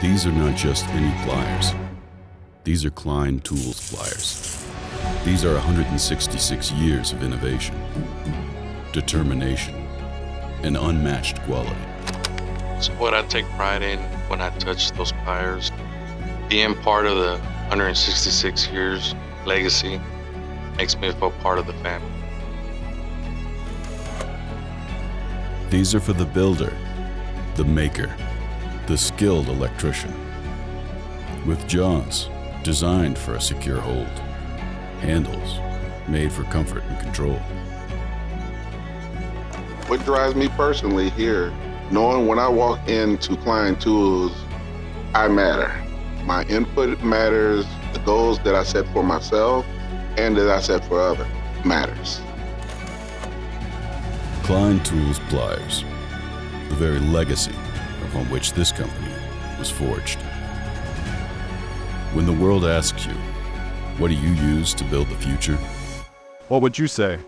These are not just any pliers. These are Klein Tools Pliers. These are 166 years of innovation, determination, and unmatched quality. So what I take pride in when I touch those pliers, being part of the 166 years legacy makes me feel part of the family. These are for the builder, the maker, the skilled electrician. With jaws designed for a secure hold, handles made for comfort and control. What drives me personally here, knowing when I walk into Klein Tools, I matter. My input matters, the goals that I set for myself and that I set for others matters. Klein Tools Pliers, the very legacy upon which this company was forged. When the world asks you, what do you use to build the future? What would you say?